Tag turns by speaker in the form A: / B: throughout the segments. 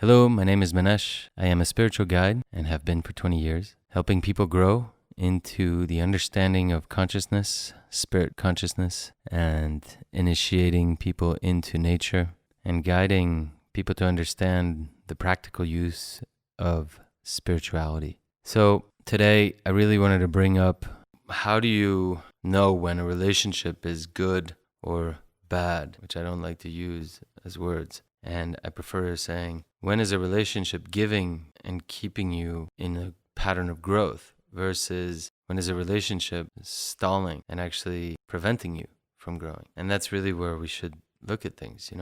A: Hello, my name is Manex. I am a spiritual guide and have been for 20 years, helping people grow into the understanding of consciousness, spirit consciousness, and initiating people into nature and guiding people to understand the practical use of spirituality. So today I really wanted to bring up, how do you know when a relationship is good or bad, which I don't like to use as words. And I prefer saying, when is a relationship giving and keeping you in a pattern of growth versus when is a relationship stalling and actually preventing you from growing? And that's really where we should look at things.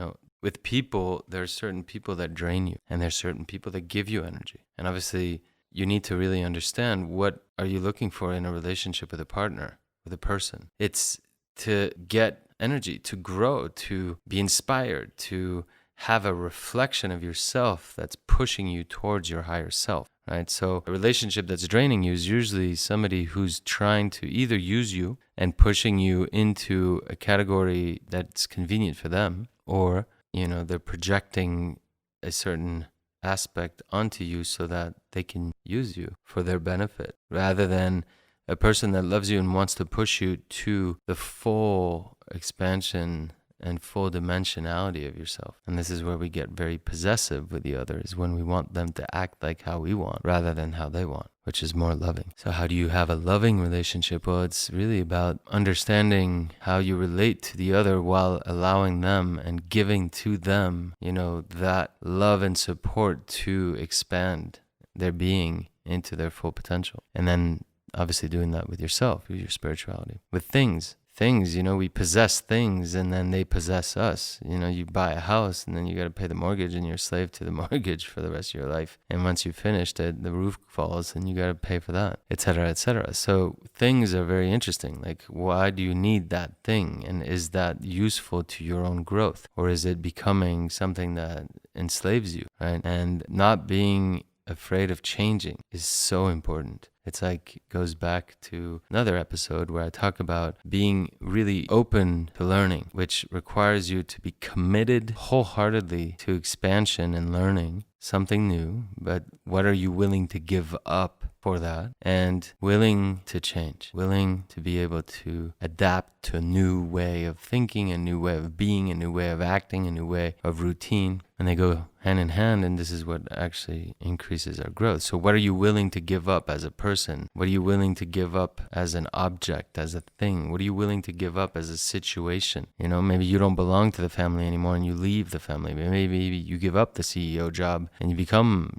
A: With people, there are certain people that drain you and there are certain people that give you energy. And obviously, you need to really understand, what are you looking for in a relationship with a partner, with a person? It's to get energy, to grow, to be inspired, to have a reflection of yourself that's pushing you towards your higher self, right? So a relationship that's draining you is usually somebody who's trying to either use you and pushing you into a category that's convenient for them, or, they're projecting a certain aspect onto you so that they can use you for their benefit, rather than a person that loves you and wants to push you to the full expansion and full dimensionality of yourself. And this is where we get very possessive with the other, is when we want them to act like how we want rather than how they want, which is more loving. So how do you have a loving relationship? Well, it's really about understanding how you relate to the other while allowing them and giving to them, that love and support to expand their being into their full potential. And then obviously doing that with yourself, with your spirituality, with things, we possess things and then they possess us. You buy a house and then you got to pay the mortgage and you're a slave to the mortgage for the rest of your life. And once you've finished it, the roof falls and you got to pay for that, etc., etc. So things are very interesting. Like, why do you need that thing? And is that useful to your own growth? Or is it becoming something that enslaves you, right? And not being afraid of changing is so important. It's like, it goes back to another episode where I talk about being really open to learning, which requires you to be committed wholeheartedly to expansion and learning something new. But what are you willing to give up for that? And willing to change, willing to be able to adapt to a new way of thinking, a new way of being, a new way of acting, a new way of routine. And they go hand in hand, and this is what actually increases our growth. So what are you willing to give up as a person? What are you willing to give up as an object, as a thing? What are you willing to give up as a situation? Maybe you don't belong to the family anymore and you leave the family. Maybe you give up the CEO job and you become,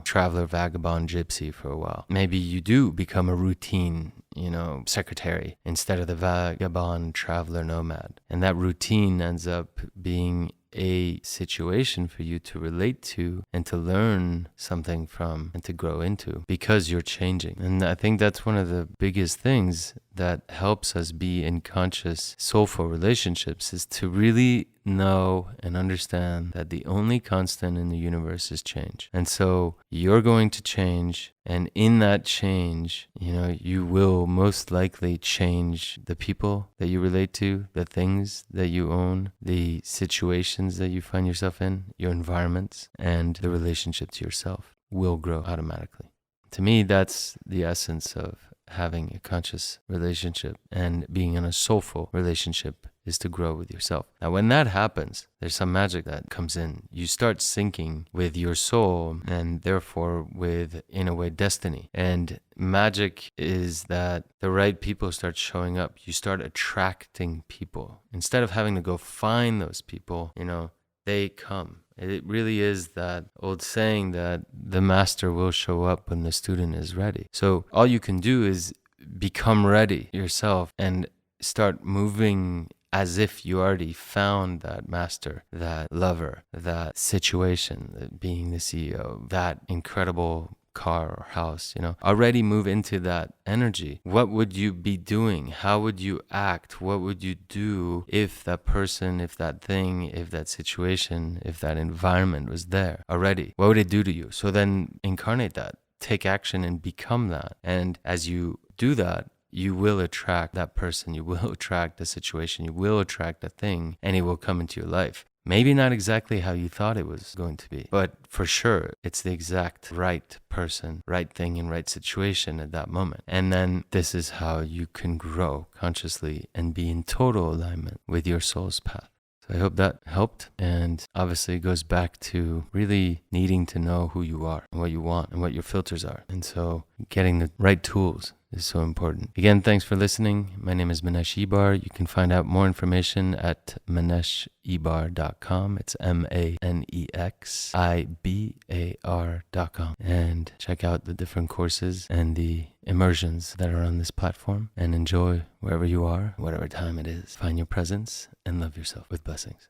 A: traveler, vagabond, gypsy for a while. Maybe you do become a routine, secretary instead of the vagabond, traveler, nomad. And that routine ends up being a situation for you to relate to and to learn something from and to grow into, because you're changing. And I think that's one of the biggest things that helps us be in conscious, soulful relationships, is to really know and understand that the only constant in the universe is change. And so you're going to change, and in that change, you will most likely change the people that you relate to, the things that you own, the situations that you find yourself in, your environments, and the relationship to yourself will grow automatically. To me, that's the essence of having a conscious relationship and being in a soulful relationship, is to grow with yourself. Now, when that happens, there's some magic that comes in. You start syncing with your soul and therefore with, in a way, destiny. And magic is that the right people start showing up. You start attracting people. Instead of having to go find those people, they come. It really is that old saying that the master will show up when the student is ready. So all you can do is become ready yourself and start moving as if you already found that master, that lover, that situation, being the CEO, that incredible car or house, already move into that energy. What would you be doing? How would you act? What would you do if that person, if that thing, if that situation, if that environment was there already? What would it do to you? So then incarnate that, take action and become that. And as you do that, you will attract that person, you will attract the situation, you will attract the thing, and it will come into your life. Maybe not exactly how you thought it was going to be, but for sure, it's the exact right person, right thing, and right situation at that moment. And then this is how you can grow consciously and be in total alignment with your soul's path. So I hope that helped. And obviously it goes back to really needing to know who you are and what you want and what your filters are. And so getting the right tools is so important. Again, thanks for listening. My name is Manex Ibar. You can find out more information at manexibar.com. It's MANEXIBAR.com. And check out the different courses and the immersions that are on this platform, and enjoy wherever you are, whatever time it is. Find your presence and love yourself with blessings.